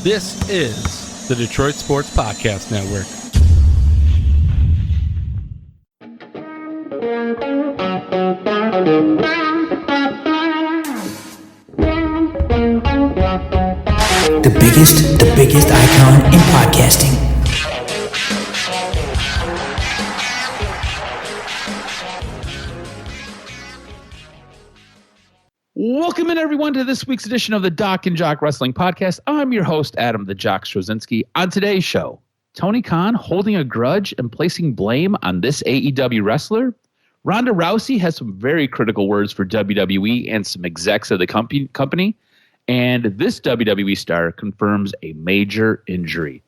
This is the Detroit Sports Podcast Network. The biggest icon in podcasting. Welcome in, everyone, to this week's edition of the DocNJock Wrestling Podcast. I'm your host, Adam the Jock Strozinski. On today's show, Tony Khan holding a grudge and placing blame on this AEW wrestler. Ronda Rousey has some very critical words for WWE and some execs of the company. And this WWE star confirms a major injury.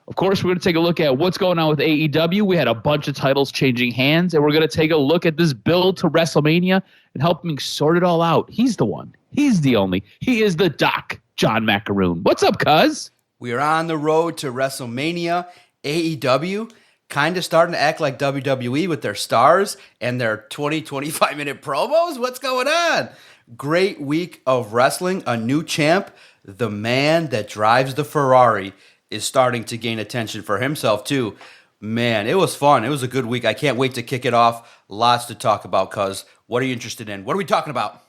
Of course, we're going to take a look at what's going on with AEW. We had a bunch of titles changing hands, and we're going to take a look at this build to WrestleMania and help me sort it all out. He's the one. He's the only. He is the Doc, John Macaroon. What's up, cuz? We are on the road to WrestleMania. AEW kind of starting to act like WWE with their stars and their 20, 25-minute promos. What's going on? Great week of wrestling. A new champ, the man that drives the Ferrari, is starting to gain attention for himself, too. Man, it was fun. It was a good week. I can't wait to kick it off. Lots to talk about, cuz. What are you interested in? What are we talking about?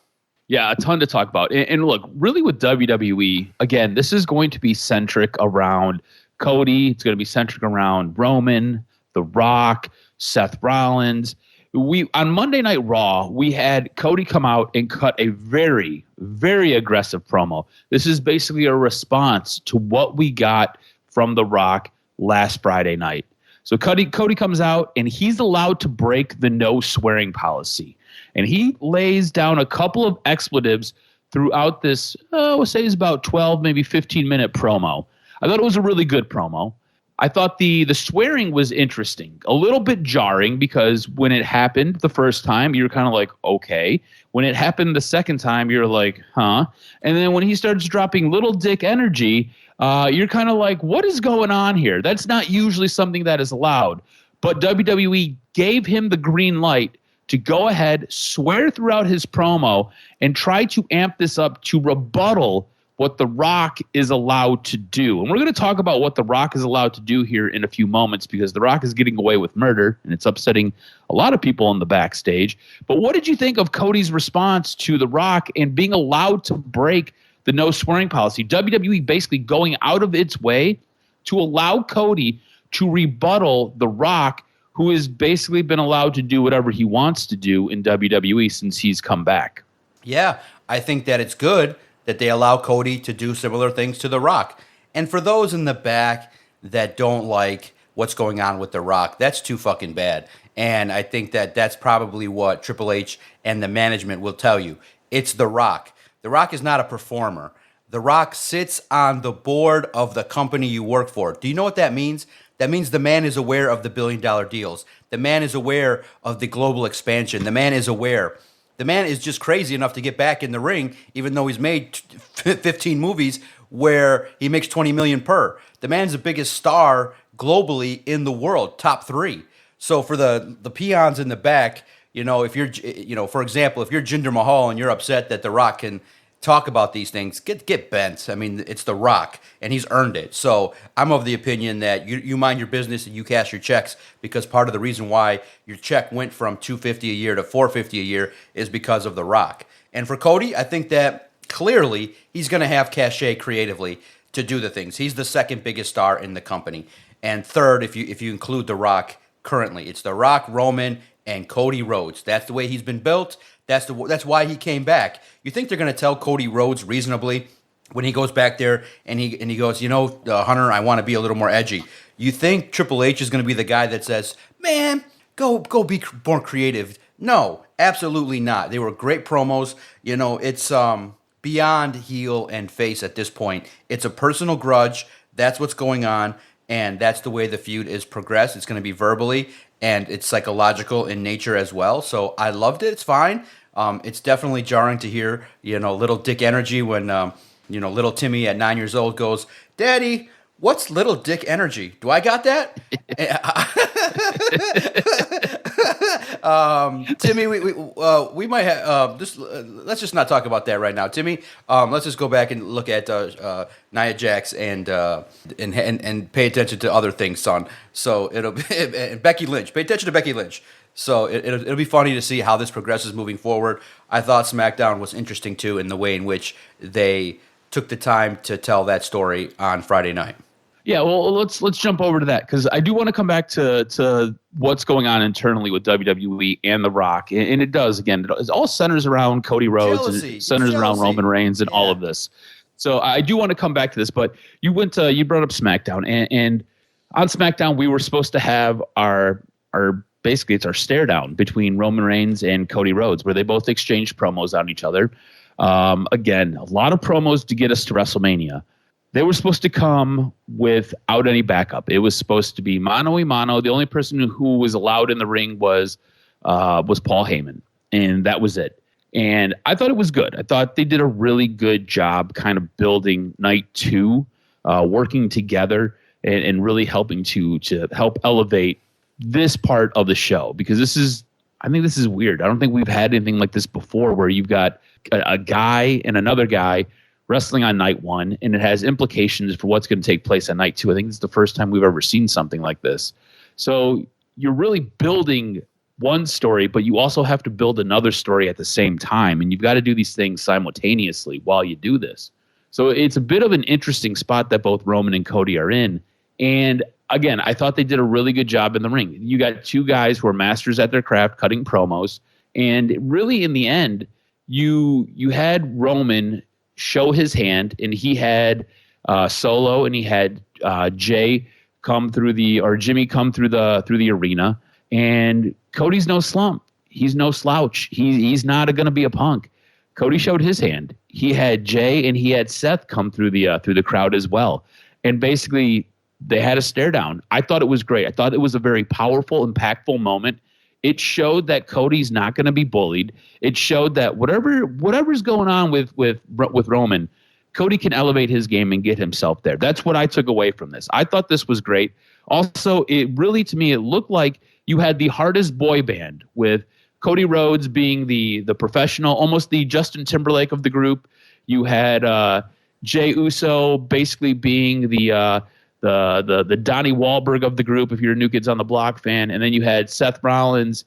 Yeah, a ton to talk about. And look, really with WWE, again, this is going to be centric around Cody. It's going to be centric around Roman, The Rock, Seth Rollins. On Monday Night Raw, we had Cody come out and cut a very, very aggressive promo. This is basically a response to what we got from The Rock last Friday night. So Cody comes out, and he's allowed to break the no swearing policy. And he lays down a couple of expletives throughout this, I would say it's about 12, maybe 15-minute promo. I thought it was a really good promo. I thought the swearing was interesting, a little bit jarring, because when it happened the first time, you're kind of like, okay. When it happened the second time, you're like, huh? And then when he starts dropping little dick energy, you're kind of like, what is going on here? That's not usually something that is allowed. But WWE gave him the green light to go ahead, swear throughout his promo, and try to amp this up to rebuttal what The Rock is allowed to do. And we're going to talk about what The Rock is allowed to do here in a few moments, because The Rock is getting away with murder, and it's upsetting a lot of people in the backstage. But what did you think of Cody's response to The Rock and being allowed to break the no swearing policy? WWE basically going out of its way to allow Cody to rebuttal The Rock, who has basically been allowed to do whatever he wants to do in WWE since he's come back. Yeah, I think that it's good that they allow Cody to do similar things to The Rock. And for those in the back that don't like what's going on with The Rock, that's too fucking bad. And I think that that's probably what Triple H and the management will tell you. It's The Rock. The Rock is not a performer. The Rock sits on the board of the company you work for. Do you know what that means? That means the man is aware of the billion-dollar deals. The man is aware of the global expansion. The man is aware. The man is just crazy enough to get back in the ring, even though he's made 15 movies where he makes $20 million per. The man's the biggest star globally in the world, top 3. So for the peons in the back, if you're, for example, if you're Jinder Mahal and you're upset that The Rock can talk about these things, get bent. I mean, it's The Rock, and he's earned it. So I'm of the opinion that you mind your business and you cash your checks, because part of the reason why your check went from $250 a year to $450 a year is because of The Rock. And for Cody, I think that clearly he's going to have cachet creatively to do the things. He's the second biggest star in the company. And third, if you include The Rock currently, it's The Rock, Roman, and Cody Rhodes. That's the way he's been built. That's why he came back. You think they're going to tell Cody Rhodes reasonably when he goes back there and he goes, Hunter, I want to be a little more edgy. You think Triple H is going to be the guy that says, man, go be more creative? No, absolutely not. They were great promos. It's beyond heel and face at this point. It's a personal grudge. That's what's going on, and that's the way the feud is progressed. It's going to be verbally, and it's psychological in nature as well. So I loved it. It's fine. It's definitely jarring to hear, little dick energy when, little Timmy at 9 years old goes, Daddy, what's little dick energy? Do I got that? Timmy, we might have just let's just not talk about that right now, Timmy. Let's just go back and look at Nia Jax and pay attention to other things, son. So it'll be and Becky Lynch. Pay attention to Becky Lynch. So it'll be funny to see how this progresses moving forward. I thought SmackDown was interesting too in the way in which they took the time to tell that story on Friday night. Yeah, well, let's jump over to that because I do want to come back to what's going on internally with WWE and The Rock, and it does again. It all centers around Cody Rhodes and it centers around Roman Reigns and all of this. So I do want to come back to this, but you brought up SmackDown, and on SmackDown we were supposed to have our basically it's our stare down between Roman Reigns and Cody Rhodes, where they both exchanged promos on each other. Again, a lot of promos to get us to WrestleMania. They were supposed to come without any backup. It was supposed to be mano a mano. The only person who was allowed in the ring was Paul Heyman, and that was it. And I thought it was good. I thought they did a really good job kind of building night two, working together and really helping to help elevate this part of the show, because I think this is weird. I don't think we've had anything like this before where you've got a guy and another guy wrestling on night one, and it has implications for what's going to take place on night two. I think it's the first time we've ever seen something like this. So you're really building one story, but you also have to build another story at the same time, and you've got to do these things simultaneously while you do this. So it's a bit of an interesting spot that both Roman and Cody are in. And again, I thought they did a really good job in the ring. You got two guys who are masters at their craft, cutting promos, and really in the end, you had Roman show his hand, and he had Solo and he had Jimmy come through the arena, and Cody's no slump. He's no slouch. He's not going to be a punk. Cody showed his hand. He had Jay and he had Seth come through the crowd as well, and basically they had a stare down. I thought it was great. I thought it was a very powerful, impactful moment. It showed that Cody's not going to be bullied. It showed that whatever's going on with Roman, Cody can elevate his game and get himself there. That's what I took away from this. I thought this was great. Also, it really, to me, it looked like you had the hardest boy band, with Cody Rhodes being the professional, almost the Justin Timberlake of the group. You had Jey Uso basically being the Donnie Wahlberg of the group, if you're a New Kids on the Block fan, and then you had Seth Rollins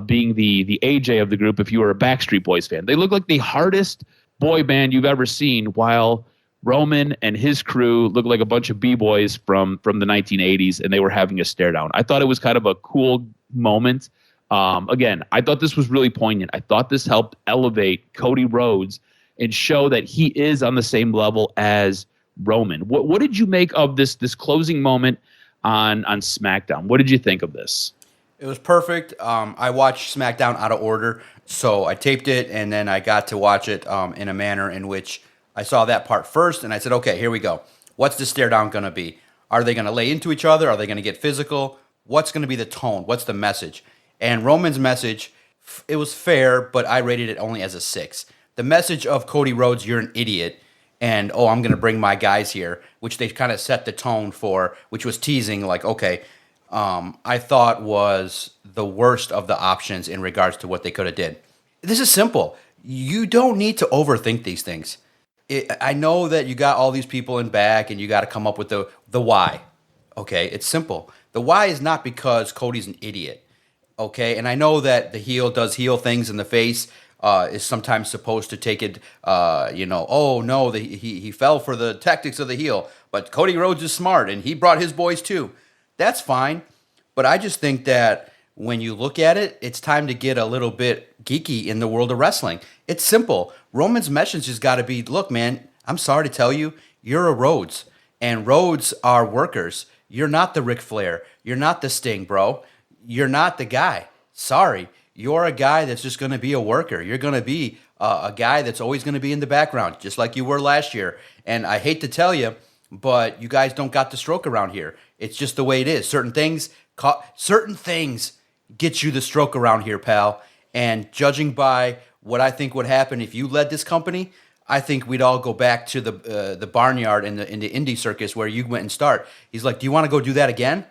being the AJ of the group if you were a Backstreet Boys fan. They look like the hardest boy band you've ever seen, while Roman and his crew look like a bunch of B-boys from the 1980s, and they were having a stare down. I thought it was kind of a cool moment. Again, I thought this was really poignant. I thought this helped elevate Cody Rhodes and show that he is on the same level as Roman. What did you make of this closing moment on SmackDown? What did you think of this? It was perfect. I watched SmackDown out of order, so I taped it, and then I got to watch it in a manner in which I saw that part first, and I said, okay, here we go. What's the stare down going to be? Are they going to lay into each other? Are they going to get physical? What's going to be the tone? What's the message? And Roman's message, it was fair, but I rated it only as a 6. The message of Cody Rhodes, you're an idiot, and, I'm going to bring my guys here, which they kind of set the tone for, which was teasing, like, okay, I thought was the worst of the options in regards to what they could have did. This is simple. You don't need to overthink these things. I know that you got all these people in back, and you got to come up with the why. Okay, it's simple. The why is not because Cody's an idiot. Okay, and I know that the heel does heel things in the face, is sometimes supposed to take it, oh no, he fell for the tactics of the heel, but Cody Rhodes is smart, and he brought his boys too. That's fine, but I just think that when you look at it, it's time to get a little bit geeky in the world of wrestling. It's simple. Roman's message has got to be, look, man, I'm sorry to tell you, you're a Rhodes, and Rhodes are workers. You're not the Ric Flair. You're not the Sting, bro. You're not the guy. Sorry. You're a guy that's just going to be a worker. You're going to be a guy that's always going to be in the background, just like you were last year. And I hate to tell you, but you guys don't got the stroke around here. It's just the way it is. Certain things get you the stroke around here, pal. And judging by what I think would happen if you led this company, I think we'd all go back to the barnyard in the indie circus where you went and start. He's like, do you want to go do that again?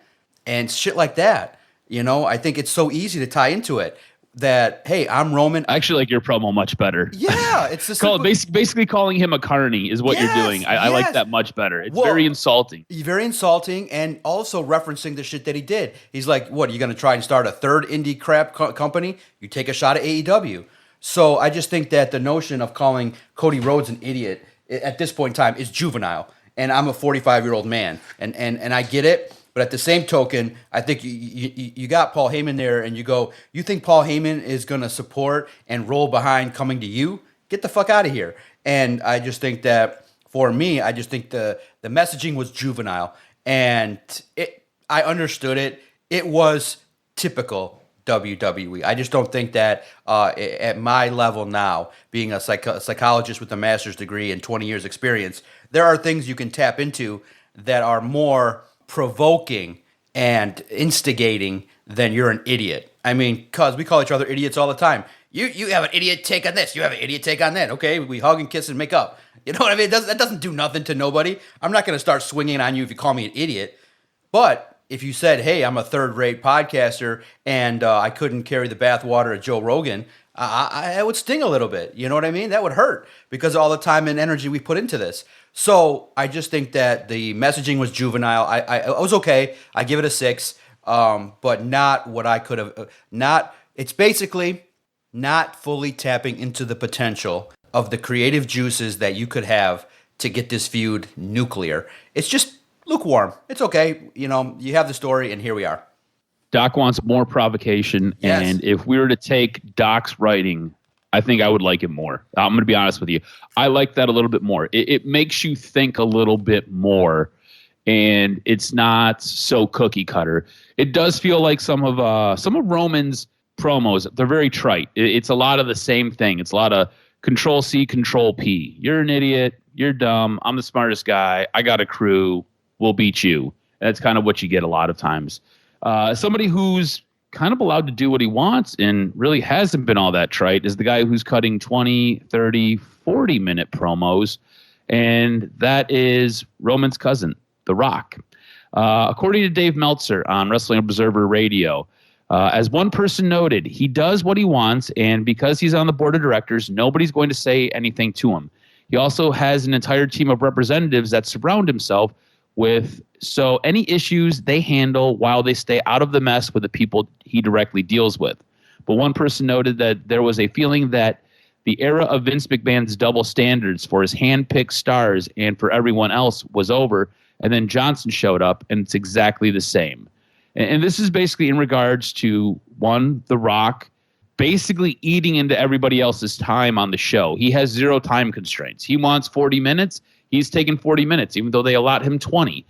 And shit like that. I think it's so easy to tie into it that, hey, I'm Roman. I actually like your promo much better. Yeah, it's the basically calling him a carny is what you're doing. I like that much better. It's very insulting. Very insulting, and also referencing the shit that he did. He's like, what, are you going to try and start a third indie crap company? You take a shot at AEW. So I just think that the notion of calling Cody Rhodes an idiot at this point in time is juvenile. And I'm a 45-year-old man, and I get it. But at the same token, I think you got Paul Heyman there, and you think Paul Heyman is going to support and roll behind coming to you? Get the fuck out of here. And I just think that, for me, I just think the messaging was juvenile. And I understood it. It was typical WWE. I just don't think that at my level now, being a psychologist with a master's degree and 20 years experience, there are things you can tap into that are more provoking and instigating than you're an idiot. I mean, because we call each other idiots all the time. You have an idiot take on this. You have an idiot take on that. Okay, we hug and kiss and make up. You know what I mean? That doesn't do nothing to nobody. I'm not going to start swinging on you if you call me an idiot. But if you said, hey, I'm a third-rate podcaster and I couldn't carry the bathwater of Joe Rogan, I would sting a little bit. You know what I mean? That would hurt because of all the time and energy we put into this. So I just think that the messaging was juvenile. I was okay. I give it a 6, but not what I could have. It's basically not fully tapping into the potential of the creative juices that you could have to get this feud nuclear. It's just lukewarm. It's okay. You have the story, and here we are. Doc wants more provocation, yes. And if we were to take Doc's writing, I think I would like it more. I'm going to be honest with you. I like that a little bit more. It makes you think a little bit more, and it's not so cookie cutter. It does feel like some of Roman's promos, they're very trite. It's a lot of the same thing. It's a lot of Control C, Control P. You're an idiot. You're dumb. I'm the smartest guy. I got a crew. We'll beat you. That's kind of what you get a lot of times. Somebody who's kind of allowed to do what he wants and really hasn't been all that trite is the guy who's cutting 20, 30, 40-minute promos, and that is Roman's cousin, The Rock. According to Dave Meltzer on Wrestling Observer Radio, as one person noted, he does what he wants, and because he's on the board of directors, nobody's going to say anything to him. He also has an entire team of representatives that surround himself with, so any issues they handle while they stay out of the mess with the people he directly deals with. But one person noted that there was a feeling that the era of Vince McMahon's double standards for his hand-picked stars and for everyone else was over, and then Johnson showed up, and it's exactly the same. And this is basically in regards to, one, The Rock basically eating into everybody else's time on the show. He has 0 time constraints. He wants 40 minutes. He's taking 40 minutes, even though they allot him 20.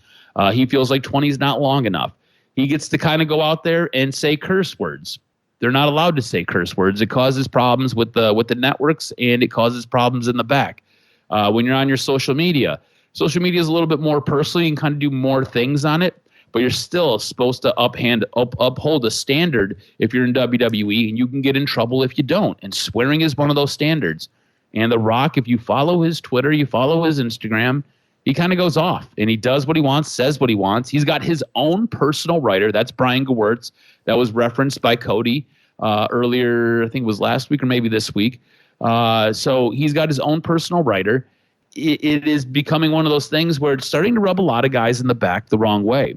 He feels like 20 is not long enough. He gets to kind of go out there and say curse words. They're not allowed to say curse words. It causes problems with the networks, and it causes problems in the back. When you're on your social media is a little bit more personal. You can kind of do more things on it, but you're still supposed to uphold a standard if you're in WWE, and you can get in trouble if you don't. And swearing is one of those standards. And The Rock, if you follow his Twitter, you follow his Instagram, he kind of goes off, and he does what he wants, says what he wants. He's got his own personal writer. That's Brian Gewirtz. That was referenced by Cody earlier, I think it was last week or maybe this week. So he's got his own personal writer. It is becoming one of those things where it's starting to rub a lot of guys in the back the wrong way,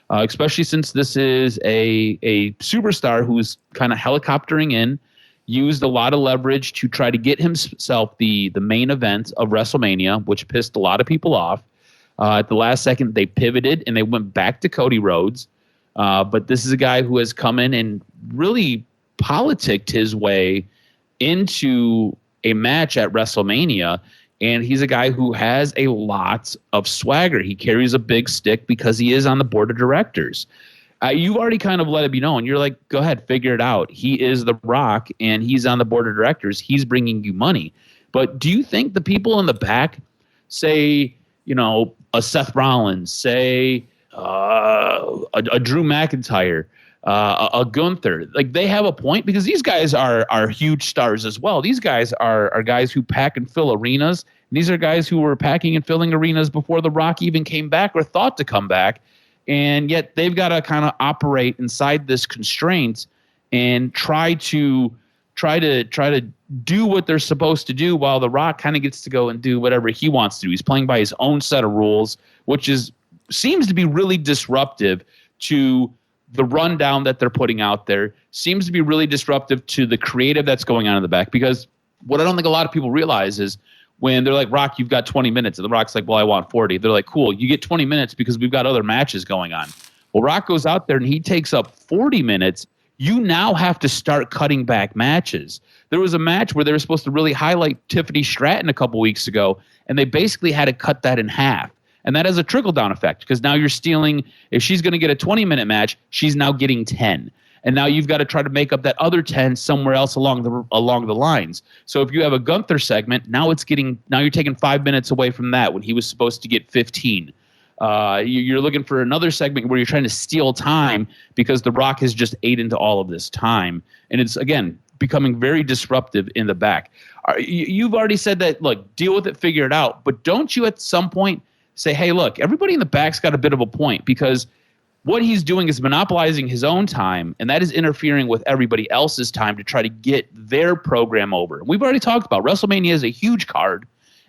especially since this is a superstar who's kind of helicoptering in, used a lot of leverage to try to get himself the main event of WrestleMania, which pissed a lot of people off. At the last second, they pivoted and they went back to Cody Rhodes. But this is a guy who has come in and really politicked his way into a match at WrestleMania. And he's a guy who has a lot of swagger. He carries a big stick because he is on the board of directors. You've already kind of let it be known. You're like, go ahead, figure it out. He is The Rock, and he's on the board of directors. He's bringing you money. But do you think the people in the back, say, a Seth Rollins, say a Drew McIntyre, a Gunther, like they have a point? Because these guys are huge stars as well. These guys are guys who pack and fill arenas. And these are guys who were packing and filling arenas before The Rock even came back or thought to come back. and yet they've got to kind of operate inside this constraint and try to do what they're supposed to do, while The Rock kind of gets to go and do whatever he wants to do. He's playing by his own set of rules, which seems to be really disruptive to the rundown that they're putting out there, seems to be really disruptive to the creative that's going on in the back. Because what I don't think a lot of people realize is when they're like, Rock, you've got 20 minutes. And The Rock's like, well, I want 40. They're like, cool, you get 20 minutes because we've got other matches going on. Well, Rock goes out there and he takes up 40 minutes. You now have to start cutting back matches. There was a match where they were supposed to really highlight Tiffany Stratton a couple weeks ago, and they basically had to cut that in half. And that has a trickle-down effect, because now you're stealing, if she's going to get a 20-minute match, she's now getting 10. And now you've got to try to make up that other 10 somewhere else along the lines. So if you have a Gunther segment, now you're taking 5 minutes away from that when he was supposed to get 15. You're looking for another segment where you're trying to steal time because The Rock has just ate into all of this time. And it's, again, becoming very disruptive in the back. You've already said that, look, deal with it, figure it out. But don't you at some point say, hey, look, everybody in the back's got a bit of a point, because what he's doing is monopolizing his own time, and that is interfering with everybody else's time to try to get their program over. We've already talked about WrestleMania is a huge card,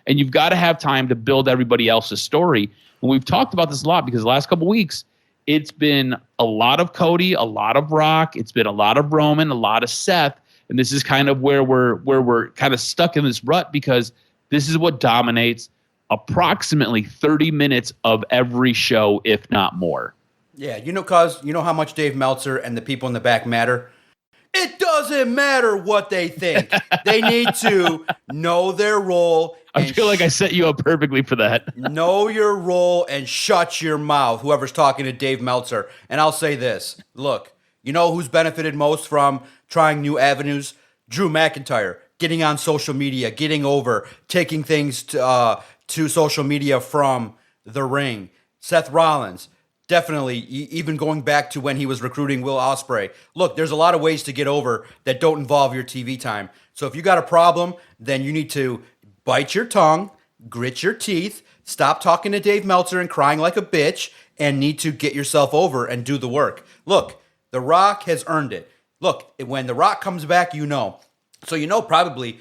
and you've got to have time to build everybody else's story. And we've talked about this a lot because the last couple of weeks, it's been a lot of Cody, a lot of Rock, it's been a lot of Roman, a lot of Seth, and this is kind of where we're kind of stuck in this rut, because this is what dominates approximately 30 minutes of every show, if not more. Yeah, you know how much Dave Meltzer and the people in the back matter? It doesn't matter what they think. They need to know their role. I feel like I set you up perfectly for that. Know your role and shut your mouth, whoever's talking to Dave Meltzer. And I'll say this. Look, you know who's benefited most from trying new avenues? Drew McIntyre, getting on social media, getting over, taking things to social media from the ring. Seth Rollins, definitely, even going back to when he was recruiting Will Ospreay. Look, there's a lot of ways to get over that don't involve your TV time. So if you got a problem, then you need to bite your tongue, grit your teeth, stop talking to Dave Meltzer and crying like a bitch, and need to get yourself over and do the work. Look, The Rock has earned it. Look, when The Rock comes back, you know. So you know probably,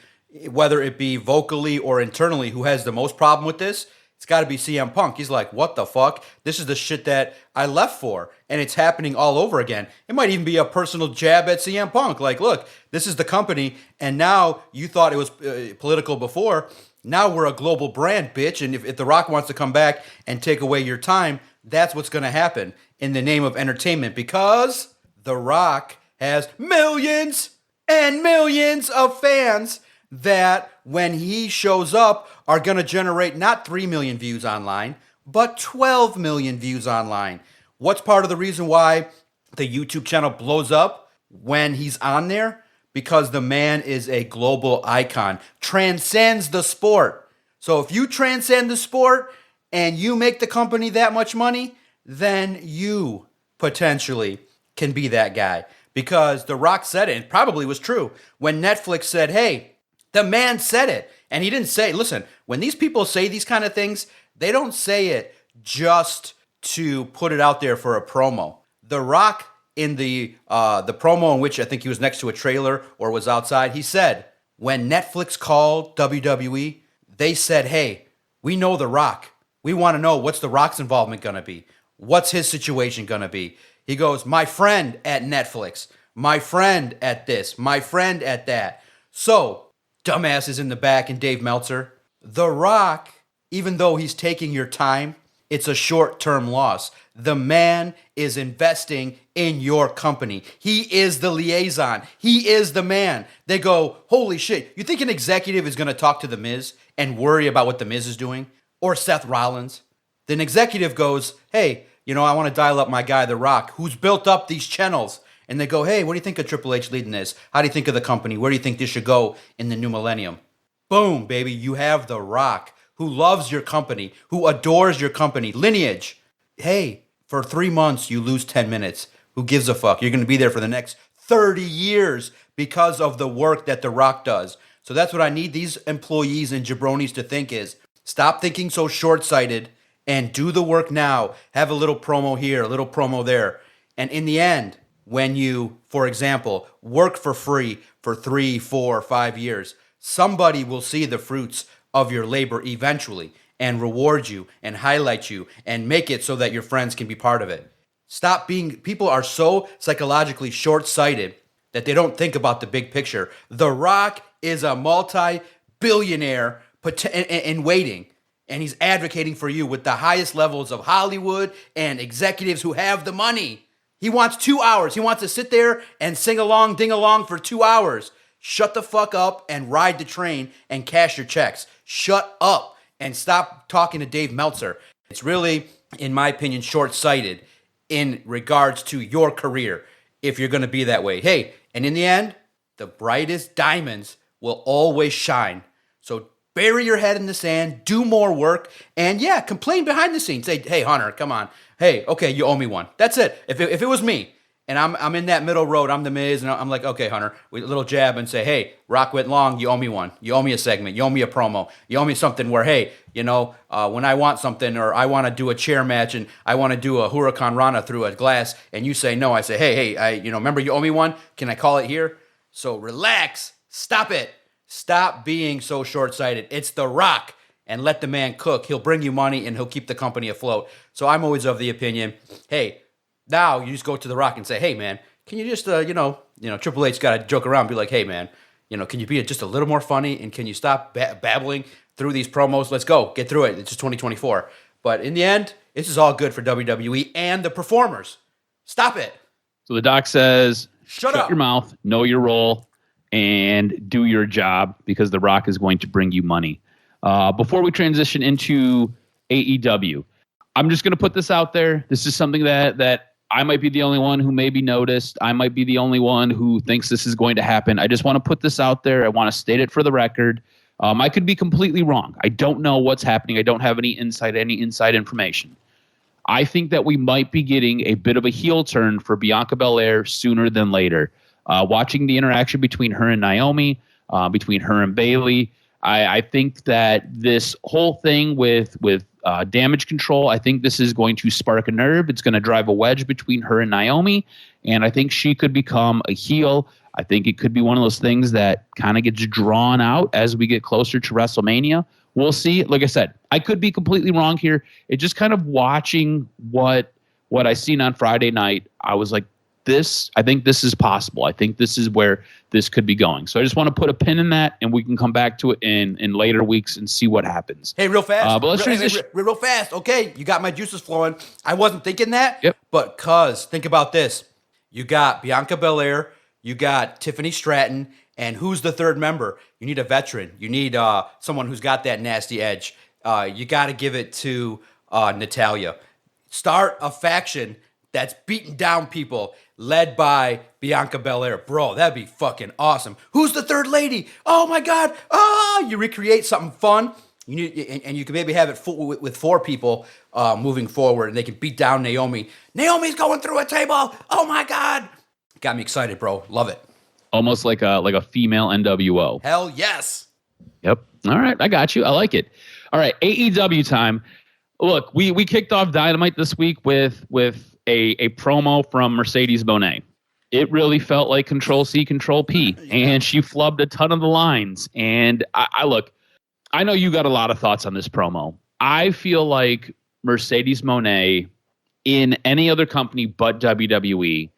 whether it be vocally or internally, who has the most problem with this. It's got to be CM Punk. He's like, what the fuck? This is the shit that I left for, and it's happening all over again. It might even be a personal jab at CM Punk. Like, look, this is the company, and now you thought it was political before. Now we're a global brand, bitch, and if The Rock wants to come back and take away your time, that's what's going to happen in the name of entertainment, because The Rock has millions and millions of fans that when he shows up are going to generate not 3 million views online, but 12 million views online. What's part of the reason why the YouTube channel blows up when he's on there? Because the man is a global icon, transcends the sport. So if you transcend the sport and you make the company that much money, then you potentially can be that guy. Because The Rock said it, and probably was true, when Netflix said, hey, the man said it. And he didn't say, listen, when these people say these kind of things, they don't say it just to put it out there for a promo. The Rock, in the promo in which I think he was next to a trailer or was outside, he said, when Netflix called WWE, they said, hey, we know The Rock. We want to know, what's The Rock's involvement going to be? What's his situation going to be? He goes, my friend at Netflix, my friend at this, my friend at that. So, dumbasses in the back and Dave Meltzer, The Rock, even though he's taking your time, it's a short-term loss. The man is investing in your company. He is the liaison. He is the man. They go, holy shit, you think an executive is going to talk to The Miz and worry about what The Miz is doing? Or Seth Rollins? Then executive goes, hey, I want to dial up my guy, The Rock, who's built up these channels. And they go, hey, what do you think of Triple H leading this? How do you think of the company? Where do you think this should go in the new millennium? Boom, baby. You have The Rock, who loves your company, who adores your company. Lineage. Hey, for 3 months, you lose 10 minutes. Who gives a fuck? You're going to be there for the next 30 years because of the work that The Rock does. So that's what I need these employees and jabronis to think is, stop thinking so short-sighted and do the work now. Have a little promo here, a little promo there. And in the end, when you, for example, work for free for 3, 4, 5 years, somebody will see the fruits of your labor eventually and reward you and highlight you and make it so that your friends can be part of it. People are so psychologically short-sighted that they don't think about the big picture. The Rock is a multi-billionaire in waiting, and he's advocating for you with the highest levels of Hollywood and executives who have the money. He wants 2 hours. He wants to sit there and sing along, ding along for 2 hours. Shut the fuck up and ride the train and cash your checks. Shut up and stop talking to Dave Meltzer. It's really, in my opinion, short-sighted in regards to your career if you're going to be that way. Hey, and in the end, the brightest diamonds will always shine. So bury your head in the sand, do more work, and yeah, complain behind the scenes. Say, hey, Hunter, come on. Hey, okay, you owe me one. That's it. If it was me, and I'm in that middle road, I'm the Miz, and I'm like, okay, Hunter, with a little jab and say, hey, Rock went long, you owe me one. You owe me a segment. You owe me a promo. You owe me something where, hey, when I want something or I want to do a chair match and I want to do a Huracan Rana through a glass and you say no, I say, hey, remember you owe me one? Can I call it here? So relax. Stop it. Stop being so short-sighted. It's The Rock, and let the man cook. He'll bring you money and he'll keep the company afloat. So I'm always of the opinion, hey, now you just go to The Rock and say, hey, man, can you just, Triple H's got to joke around and be like, hey, man, can you be just a little more funny and can you stop babbling through these promos? Let's go. Get through it. It's just 2024. But in the end, this is all good for WWE and the performers. Stop it. So the doc says, shut up. Your mouth, know your role, and do your job because The Rock is going to bring you money. Before we transition into AEW, I'm just going to put this out there. This is something that I might be the only one who may be noticed. I might be the only one who thinks this is going to happen. I just want to put this out there. I want to state it for the record. I could be completely wrong. I don't know what's happening. I don't have any inside information. I think that we might be getting a bit of a heel turn for Bianca Belair sooner than later. Watching the interaction between her and Naomi, between her and Bayley, I think that this whole thing with damage control, I think this is going to spark a nerve. It's going to drive a wedge between her and Naomi, and I think she could become a heel. I think it could be one of those things that kind of gets drawn out as we get closer to WrestleMania. We'll see. Like I said, I could be completely wrong here. It just kind of watching what I seen on Friday night, I was like, I think this is possible. I think this is where this could be going. So I just want to put a pin in that, and we can come back to it in later weeks and see what happens. Hey, real fast. But let's transition. Real fast. Okay, you got my juices flowing. I wasn't thinking that. Yep. But think about this. You got Bianca Belair. You got Tiffany Stratton. And who's the third member? You need a veteran. You need someone who's got that nasty edge. You got to give it to Natalya. Start a faction that's beating down people, led by Bianca Belair. Bro, that'd be fucking awesome. Who's the third lady? Oh my God. You recreate something fun. You need, and you can maybe have it with 4 people moving forward, and they can beat down Naomi. Naomi's going through a table. Oh my God. Got me excited, bro. Love it. Almost like a female NWO. Hell yes. Yep. All right. I got you. I like it. All right. AEW time. Look, we kicked off Dynamite this week with a promo from Mercedes Mone. It really felt like Control C, Control P, and she flubbed a ton of the lines. And I know you got a lot of thoughts on this promo. I feel like Mercedes Mone in any other company but WWE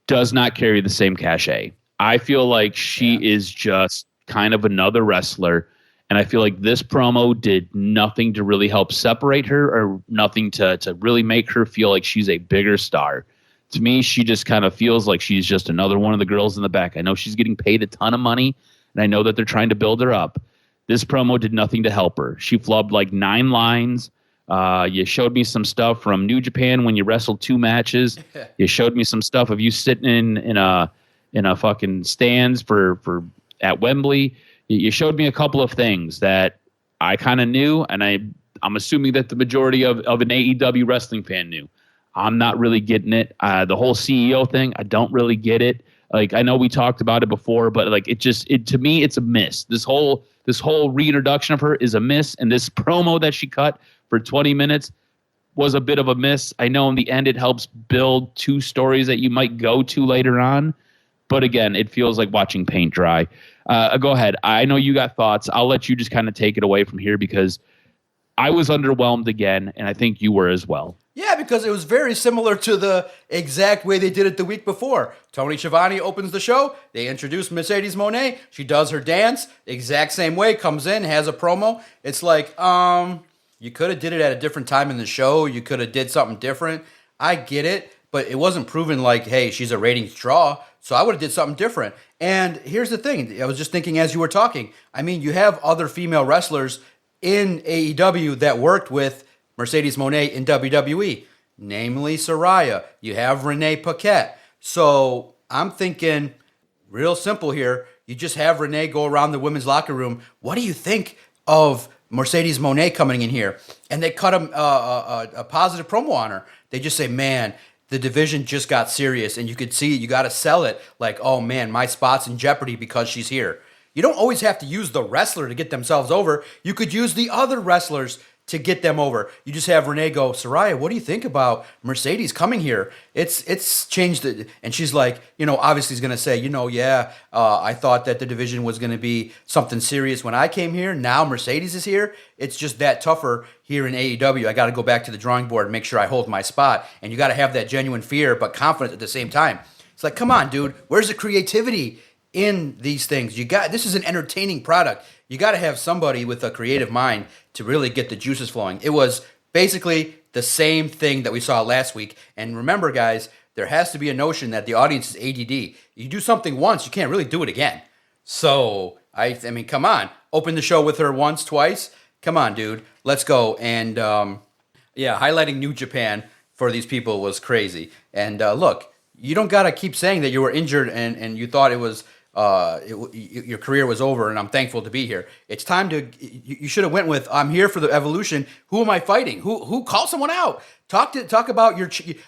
does not carry the same cachet. I feel like she is just kind of another wrestler. And I feel like this promo did nothing to really help separate her or nothing to really make her feel like she's a bigger star. To me, she just kind of feels like she's just another one of the girls in the back. I know she's getting paid a ton of money, and I know that they're trying to build her up. This promo did nothing to help her. She flubbed like 9 lines. You showed me some stuff from New Japan when you wrestled 2 matches. You showed me some stuff of you sitting in a fucking stands for at Wembley. You showed me a couple of things that I kind of knew, and I'm assuming that the majority of an AEW wrestling fan knew. I'm not really getting it. The whole CEO thing, I don't really get it. Like, I know we talked about it before, but like to me, it's a miss. This whole reintroduction of her is a miss, and this promo that she cut for 20 minutes, was a bit of a miss. I know in the end it helps build two stories that you might go to later on. But again, it feels like watching paint dry. Go ahead. I know you got thoughts. I'll let you just kind of take it away from here because I was underwhelmed again, and I think you were as well. Yeah, because it was very similar to the exact way they did it the week before. Tony Schiavone opens the show. They introduce Mercedes Mone. She does her dance the exact same way, comes in, has a promo. It's like, you could have did it at a different time in the show. You could have did something different. I get it, but it wasn't proven like, hey, she's a ratings draw. So I would have did something different. And here's the thing. I was just thinking as you were talking. I mean, you have other female wrestlers in AEW that worked with Mercedes Mone in WWE, namely Saraya. You have Renee Paquette. So I'm thinking real simple here. You just have Renee go around the women's locker room. What do you think of Mercedes Mone coming in here? And they cut a positive promo on her. They just say, man, the division just got serious, and you could see you got to sell it like, oh man, my spot's in jeopardy because she's here. You don't always have to use the wrestler to get themselves over. You could use the other wrestlers to get them over. You just have Renee go, Saraya, what do you think about Mercedes coming here? It's changed it. And she's like, obviously he's going to say, I thought that the division was going to be something serious when I came here. Now Mercedes is here. It's just that tougher here in AEW. I got to go back to the drawing board and make sure I hold my spot. And you got to have that genuine fear, but confidence at the same time. It's like, come on, dude. Where's the creativity in these things? This is an entertaining product. You got to have somebody with a creative mind to really get the juices flowing. It was basically the same thing that we saw last week. And remember, guys, there has to be a notion that the audience is ADD. You do something once, you can't really do it again. So, I mean, come on. Open the show with her once, twice. Come on, dude. Let's go. And, highlighting New Japan for these people was crazy. And, look, you don't got to keep saying that you were injured and you thought it was your career was over, and I'm thankful to be here. It's time to. You should have went with, I'm here for the evolution. Who am I fighting? Who call someone out? Talk about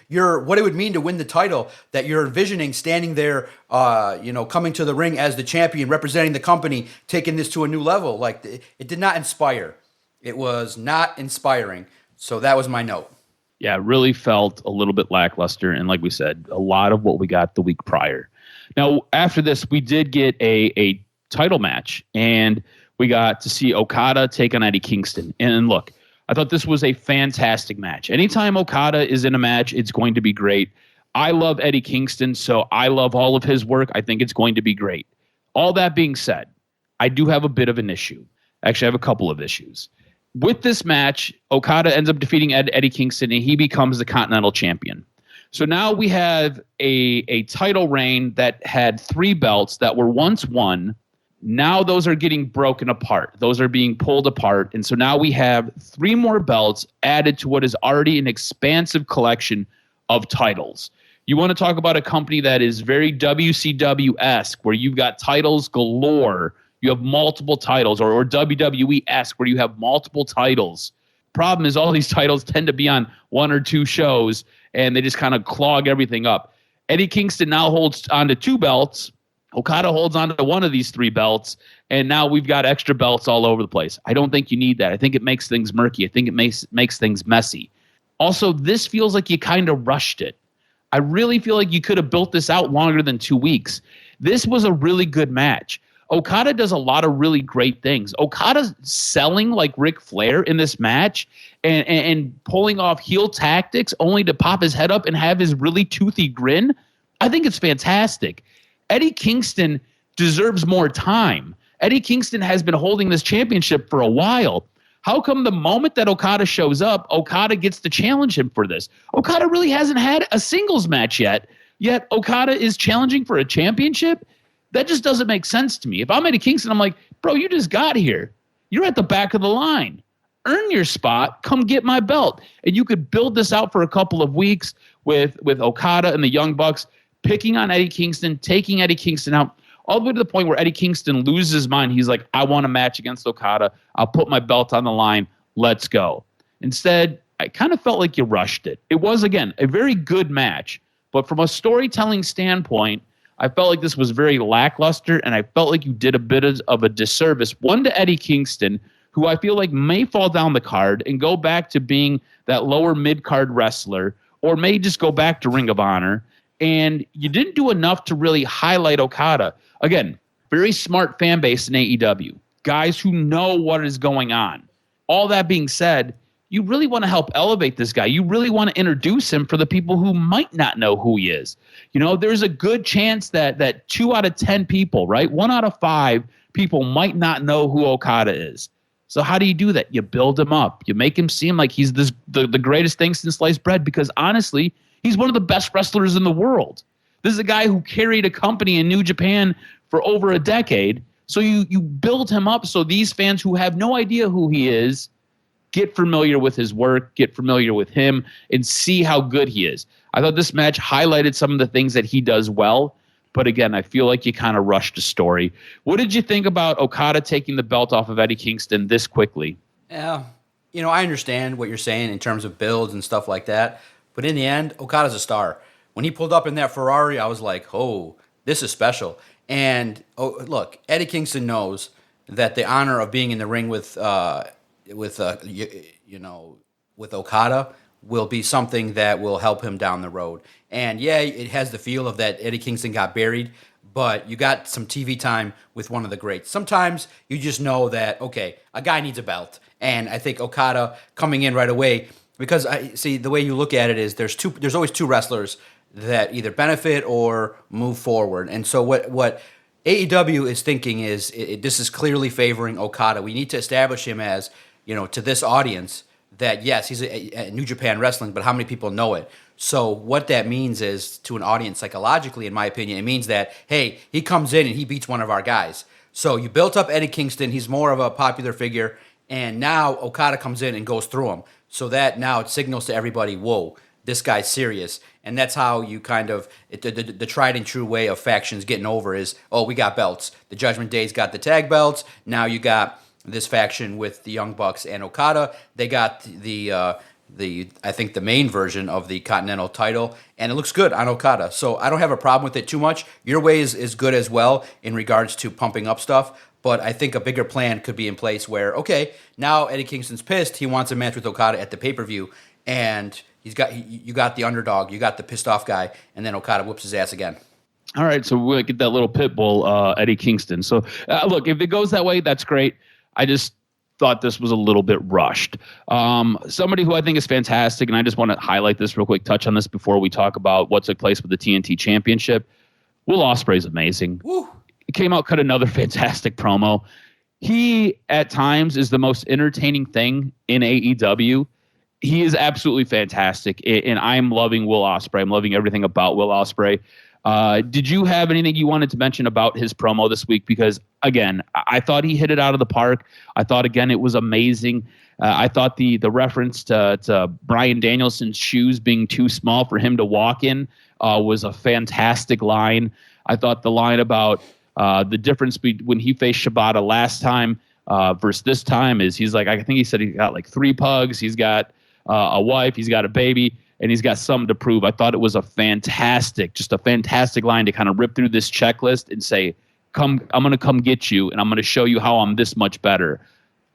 your what it would mean to win the title that you're envisioning, standing there, coming to the ring as the champion, representing the company, taking this to a new level. Like, it did not inspire. It was not inspiring. So that was my note. Yeah, it really felt a little bit lackluster, and like we said, a lot of what we got the week prior. Now, after this, we did get a title match, and we got to see Okada take on Eddie Kingston. And look, I thought this was a fantastic match. Anytime Okada is in a match, it's going to be great. I love Eddie Kingston, so I love all of his work. I think it's going to be great. All that being said, I do have a bit of an issue. Actually, I have a couple of issues. With this match, Okada ends up defeating Eddie Kingston, and he becomes the Continental Champion. So now we have a title reign that had 3 belts that were once won. Now those are getting broken apart. Those are being pulled apart. And so now we have 3 more belts added to what is already an expansive collection of titles. You want to talk about a company that is very WCW-esque, where you've got titles galore. You have multiple titles, or WWE-esque, where you have multiple titles. Problem is, all these titles tend to be on 1 or 2 shows, and they just kind of clog everything up. Eddie Kingston now holds on to 2 belts. Okada holds on to 1 of these 3 belts, and now we've got extra belts all over the place. I don't think you need that. I think it makes things murky. I think it makes things messy. Also, this feels like you kind of rushed it. I really feel like you could have built this out longer than 2 weeks. This was a really good match. Okada does a lot of really great things. Okada's selling like Ric Flair in this match and pulling off heel tactics only to pop his head up and have his really toothy grin. I think it's fantastic. Eddie Kingston deserves more time. Eddie Kingston has been holding this championship for a while. How come the moment that Okada shows up, Okada gets to challenge him for this? Okada really hasn't had a singles match yet Okada is challenging for a championship? That just doesn't make sense to me. If I'm Eddie Kingston, I'm like, bro, you just got here. You're at the back of the line. Earn your spot. Come get my belt. And you could build this out for a couple of weeks with Okada and the Young Bucks picking on Eddie Kingston, taking Eddie Kingston out, all the way to the point where Eddie Kingston loses his mind. He's like, I want a match against Okada. I'll put my belt on the line. Let's go. Instead, I kind of felt like you rushed it. It was, again, a very good match. But from a storytelling standpoint, I felt like this was very lackluster, and I felt like you did a bit of a disservice, one, to Eddie Kingston, who I feel like may fall down the card and go back to being that lower mid-card wrestler, or may just go back to Ring of Honor. And you didn't do enough to really highlight Okada. Again, very smart fan base in AEW. Guys who know what is going on. All that being said, you really want to help elevate this guy. You really want to introduce him for the people who might not know who he is. You know, there's a good chance that 2 out of 10 people, right? 1 out of 5 people might not know who Okada is. So how do you do that? You build him up. You make him seem like he's the greatest thing since sliced bread, because honestly, he's one of the best wrestlers in the world. This is a guy who carried a company in New Japan for over a decade. So you build him up so these fans who have no idea who he is get familiar with his work, get familiar with him, and see how good he is. I thought this match highlighted some of the things that he does well, but again, I feel like you kind of rushed the story. What did you think about Okada taking the belt off of Eddie Kingston this quickly? Yeah, I understand what you're saying in terms of builds and stuff like that, but in the end, Okada's a star. When he pulled up in that Ferrari, I was like, oh, this is special. And look, Eddie Kingston knows that the honor of being in the ring with Okada will be something that will help him down the road. And yeah, it has the feel of that Eddie Kingston got buried, but you got some TV time with one of the greats. Sometimes you just know that, okay, a guy needs a belt. And I think Okada coming in right away, because I see the way you look at it is there's always 2 wrestlers that either benefit or move forward. And so what AEW is thinking is this is clearly favoring Okada. We need to establish him as, to this audience that, yes, he's a New Japan Wrestling, but how many people know it? So what that means is, to an audience psychologically, in my opinion, it means that, hey, he comes in and he beats one of our guys. So you built up Eddie Kingston. He's more of a popular figure. And now Okada comes in and goes through him. So that now it signals to everybody, whoa, this guy's serious. And that's how you kind of, the tried and true way of factions getting over is, oh, we got belts. The Judgment Day's got the tag belts. Now you got this faction with the Young Bucks and Okada. They got I think the main version of the Continental title, and it looks good on Okada. So I don't have a problem with it too much. Your way is good as well in regards to pumping up stuff. But I think a bigger plan could be in place where, okay, now Eddie Kingston's pissed. He wants a match with Okada at the pay-per-view, and you got the underdog, you got the pissed off guy, and then Okada whoops his ass again. All right, so we'll get that little pit bull, Eddie Kingston. So look, if it goes that way, that's great. I just thought this was a little bit rushed. Somebody who I think is fantastic, and I just want to highlight this real quick, touch on this before we talk about what took place with the TNT Championship. Will Ospreay's amazing. Woo. He came out, cut another fantastic promo. He, at times, is the most entertaining thing in AEW. He is absolutely fantastic, and I'm loving Will Ospreay. I'm loving everything about Will Ospreay. Did you have anything you wanted to mention about his promo this week? Because, again, I thought he hit it out of the park. I thought, again, it was amazing. I thought the reference to Bryan Danielson's shoes being too small for him to walk in was a fantastic line. I thought the line about the difference when he faced Shibata last time versus this time is he's like, I think he said he got like 3 pugs. He's got a wife. He's got a baby. And he's got something to prove. I thought it was a fantastic line to kind of rip through this checklist and say, I'm going to come get you, and I'm going to show you how I'm this much better.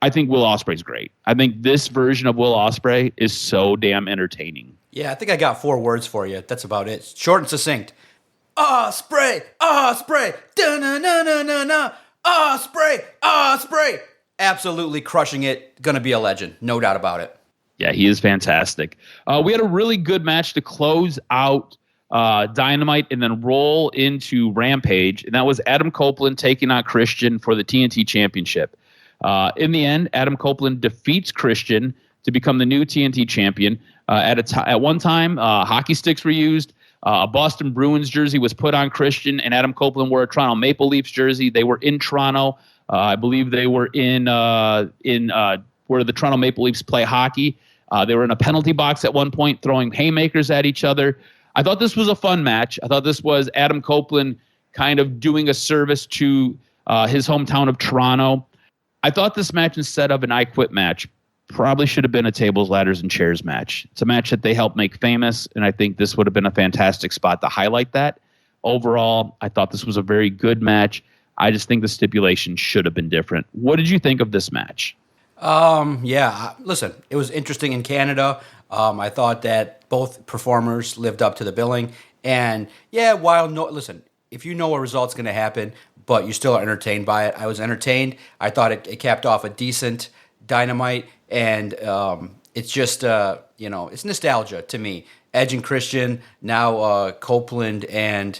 I think Will Ospreay's great. I think this version of Will Ospreay is so damn entertaining. Yeah, I think I got 4 words for you. That's about it. Short and succinct. Ospreay, Ospreay, da-na-na-na-na-na, Ospreay, Ospreay. Absolutely crushing it. Going to be a legend. No doubt about it. Yeah, he is fantastic. We had a really good match to close out Dynamite and then roll into Rampage, and that was Adam Copeland taking on Christian for the TNT Championship. In the end, Adam Copeland defeats Christian to become the new TNT champion. At one time, hockey sticks were used. A Boston Bruins jersey was put on Christian, and Adam Copeland wore a Toronto Maple Leafs jersey. They were in Toronto. I believe they were in where the Toronto Maple Leafs play hockey. They were in a penalty box at one point, throwing haymakers at each other. I thought this was a fun match. I thought this was Adam Copeland kind of doing a service to his hometown of Toronto. I thought this match, instead of an I Quit match, probably should have been a tables, ladders, and chairs match. It's a match that they helped make famous, and I think this would have been a fantastic spot to highlight that. Overall, I thought this was a very good match. I just think the stipulation should have been different. What did you think of this match? Listen, it was interesting in Canada. I thought that both performers lived up to the billing. And yeah, listen, if you know a result's going to happen, but you still are entertained by it, I was entertained. I thought it capped off a decent Dynamite, and it's just, it's nostalgia to me. Edge and Christian, now Copeland, and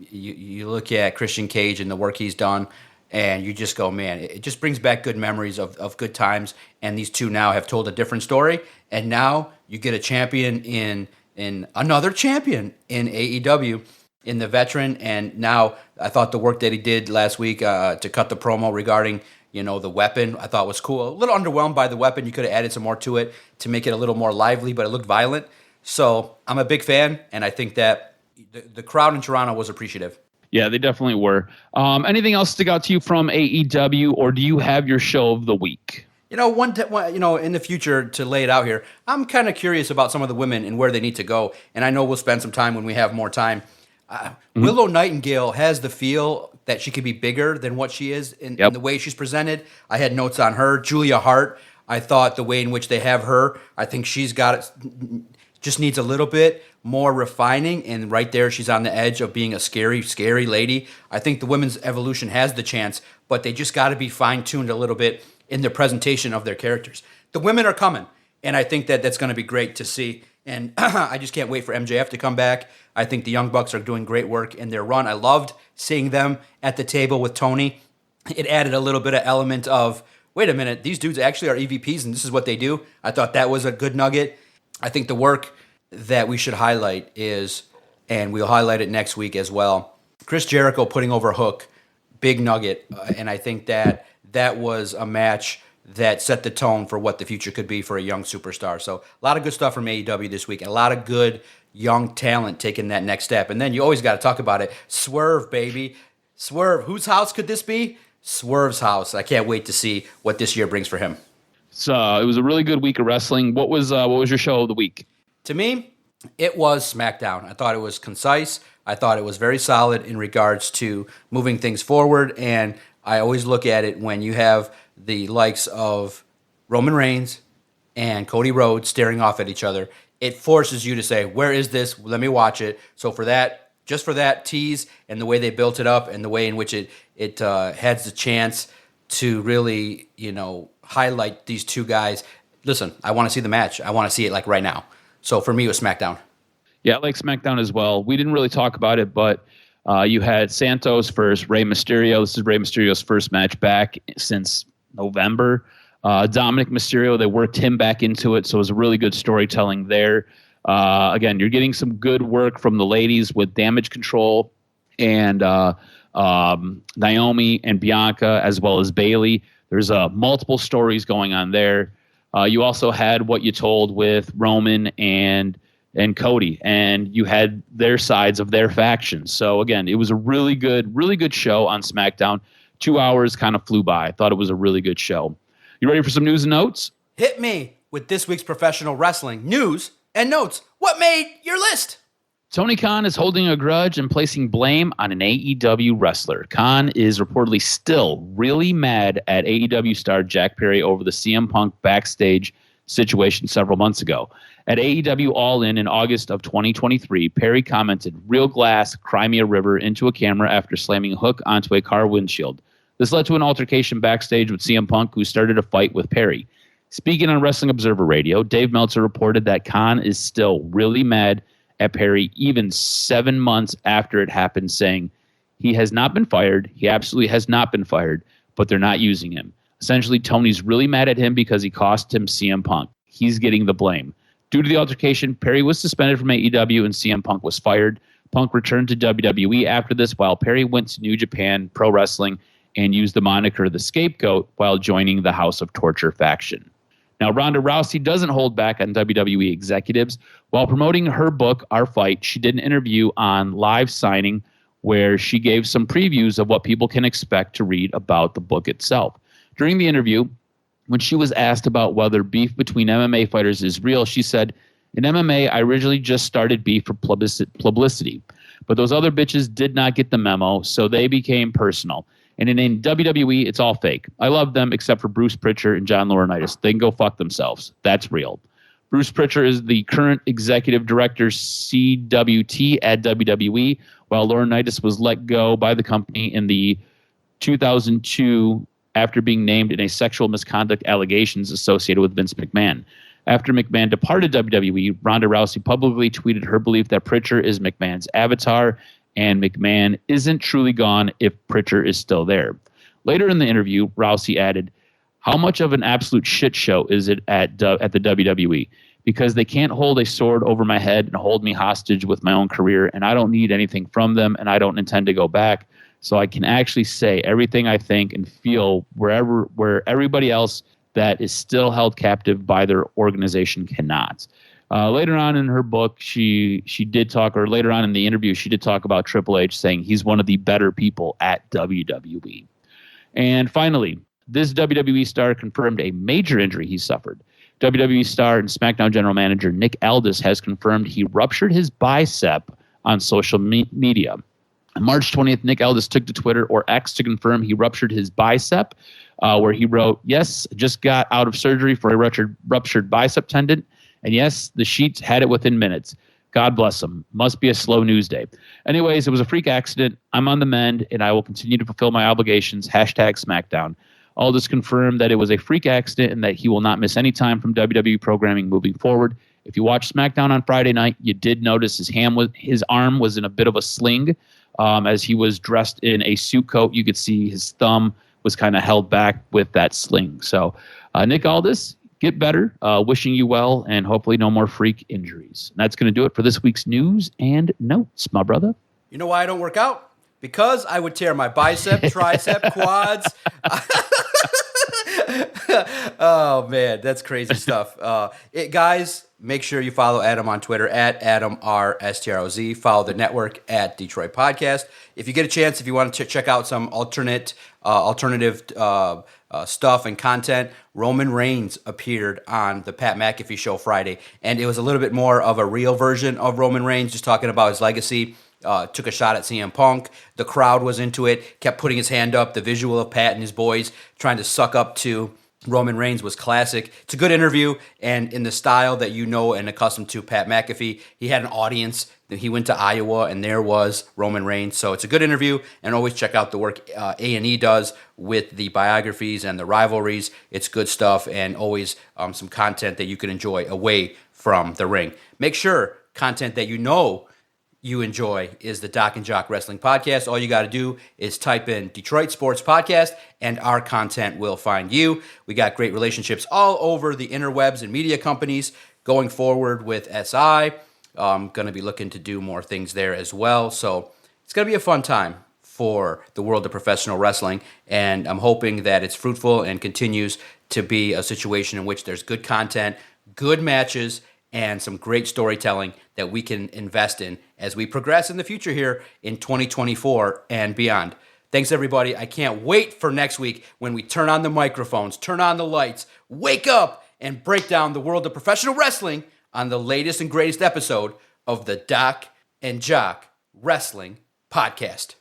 you look at Christian Cage and the work he's done. And you just go, man, it just brings back good memories of good times. And these two now have told a different story. And now you get a champion in another champion in AEW, in the veteran. And now I thought the work that he did last week to cut the promo regarding, the weapon, I thought was cool. A little underwhelmed by the weapon. You could have added some more to it to make it a little more lively, but it looked violent. So I'm a big fan. And I think that the crowd in Toronto was appreciative. Yeah, they definitely were. Anything else stick out to you from AEW, or do you have your show of the week? In the future, to lay it out here, I'm kind of curious about some of the women and where they need to go. And I know we'll spend some time when we have more time. Willow Nightingale has the feel that she could be bigger than what she is in the way she's presented. I had notes on her. Julia Hart, I thought the way in which they have her, I think she's got it. Just needs a little bit more refining, and right there she's on the edge of being a scary, scary lady. I think the women's evolution has the chance, but they just got to be fine-tuned a little bit in the presentation of their characters. The women are coming, and I think that that's going to be great to see. And I just can't wait for MJF to come back. I think the Young Bucks are doing great work in their run. I loved seeing them at the table with Tony. It added a little bit of element of, wait a minute, these dudes actually are EVPs, and this is what they do. I thought that was a good nugget. I think the work that we should highlight is, and we'll highlight it next week as well, Chris Jericho putting over Hook, big nugget. And I think that was a match that set the tone for what the future could be for a young superstar. So a lot of good stuff from AEW this week, and a lot of good young talent taking that next step. And then you always got to talk about it. Swerve, baby. Swerve. Whose house could this be? Swerve's house. I can't wait to see what this year brings for him. So it was a really good week of wrestling. What was your show of the week? To me, it was SmackDown. I thought it was concise. I thought it was very solid in regards to moving things forward. And I always look at it when you have the likes of Roman Reigns and Cody Rhodes staring off at each other. It forces you to say, where is this? Let me watch it. So for that, just for that tease and the way they built it up and the way in which it has the chance to really, highlight these two guys. Listen, I want to see the match. I want to see it like right now. So for me, it was SmackDown. Yeah, I like SmackDown as well. We didn't really talk about it, but you had Santos versus Rey Mysterio. This is Rey Mysterio's first match back since November. Dominic Mysterio, they worked him back into it, so it was a really good storytelling there. Again, you're getting some good work from the ladies with Damage Control and Naomi and Bianca, as well as Bayley. There's multiple stories going on there. You also had what you told with Roman and Cody, and you had their sides of their factions. So again, it was a really good show on SmackDown. 2 hours kind of flew by. I thought it was a really good show. You ready for some news and notes? Hit me with this week's professional wrestling news and notes. What made your list? Tony Khan is holding a grudge and placing blame on an AEW wrestler. Khan is reportedly still really mad at AEW star Jack Perry over the CM Punk backstage situation several months ago. At AEW All In August of 2023, Perry commented, "Real glass, cry me a river," into a camera after slamming a hook onto a car windshield. This led to an altercation backstage with CM Punk, who started a fight with Perry. Speaking on Wrestling Observer Radio, Dave Meltzer reported that Khan is still really mad at Perry even 7 months after it happened, saying he has not been fired. He absolutely has not been fired, but they're not using him. Essentially, Tony's really mad at him because he cost him CM Punk. He's getting the blame. Due to the altercation, Perry was suspended from AEW and CM Punk was fired. Punk returned to WWE after this, while Perry went to New Japan Pro Wrestling and used the moniker The Scapegoat while joining the House of Torture faction. Now, Ronda Rousey doesn't hold back on WWE executives. While promoting her book, Our Fight, she did an interview on Live Signing where she gave some previews of what people can expect to read about the book itself. During the interview, when she was asked about whether beef between MMA fighters is real, she said, "In MMA, I originally just started beef for publicity. But those other bitches did not get the memo, so they became personal. And in WWE, it's all fake. I love them except for Bruce Pritchard and John Laurinaitis. They can go fuck themselves. That's real. Bruce Pritchard is the current executive director CWT at WWE, while Laurinaitis was let go by the company in the 2002 after being named in a sexual misconduct allegations associated with Vince McMahon. After McMahon departed WWE, Ronda Rousey publicly tweeted her belief that Pritchard is McMahon's avatar, and McMahon isn't truly gone if Pritchard is still there. Later in the interview, Rousey added, "How much of an absolute shit show is it at the WWE? Because they can't hold a sword over my head and hold me hostage with my own career, and I don't need anything from them, and I don't intend to go back. So I can actually say everything I think and feel where everybody else that is still held captive by their organization cannot." Later on in her book, she did talk, or later on in the interview, she did talk about Triple H, saying he's one of the better people at WWE. And finally, this WWE star confirmed a major injury he suffered. WWE star and SmackDown general manager Nick Aldis has confirmed he ruptured his bicep on social media. On March 20th, Nick Aldis took to Twitter, or X, to confirm he ruptured his bicep, where he wrote, "Yes, just got out of surgery for a ruptured bicep tendon. And yes, the Sheets had it within minutes. God bless them. Must be a slow news day." Anyways, it was a freak accident. I'm on the mend, and I will continue to fulfill my obligations. #SmackDown. Aldis confirmed that it was a freak accident and that he will not miss any time from WWE programming moving forward. If you watched SmackDown on Friday night, you did notice his arm was in a bit of a sling. As he was dressed in a suit coat, you could see his thumb was kind of held back with that sling. So, Nick Aldis, get better. Wishing you well, and hopefully no more freak injuries. And that's going to do it for this week's news and notes, my brother. You know why I don't work out? Because I would tear my bicep, tricep, quads. Oh, man, that's crazy stuff. Guys, make sure you follow Adam on Twitter at AdamRSTROZ. Follow the network at Detroit Podcast. If you get a chance, if you want to check out some alternative stuff and content, Roman Reigns appeared on the Pat McAfee show Friday, and it was a little bit more of a real version of Roman Reigns, just talking about his legacy. Took a shot at CM Punk. The crowd was into it, kept putting his hand up. The visual of Pat and his boys trying to suck up to Roman Reigns was classic. It's a good interview, and in the style that you know and accustomed to Pat McAfee, he had an audience. He went to Iowa, and there was Roman Reigns. So it's a good interview, and always check out the work A&E does with the biographies and the rivalries. It's good stuff, and always some content that you can enjoy away from the ring. Make sure content that you know you enjoy is the DocNJock Wrestling Podcast. All you got to do is type in Detroit Sports Podcast, and our content will find you. We got great relationships all over the interwebs and media companies going forward with SI. I'm going to be looking to do more things there as well. So it's going to be a fun time for the world of professional wrestling, and I'm hoping that it's fruitful and continues to be a situation in which there's good content, good matches, and some great storytelling that we can invest in as we progress in the future here in 2024 and beyond. Thanks, everybody. I can't wait for next week when we turn on the microphones, turn on the lights, wake up, and break down the world of professional wrestling on the latest and greatest episode of the Doc and Jock Wrestling Podcast.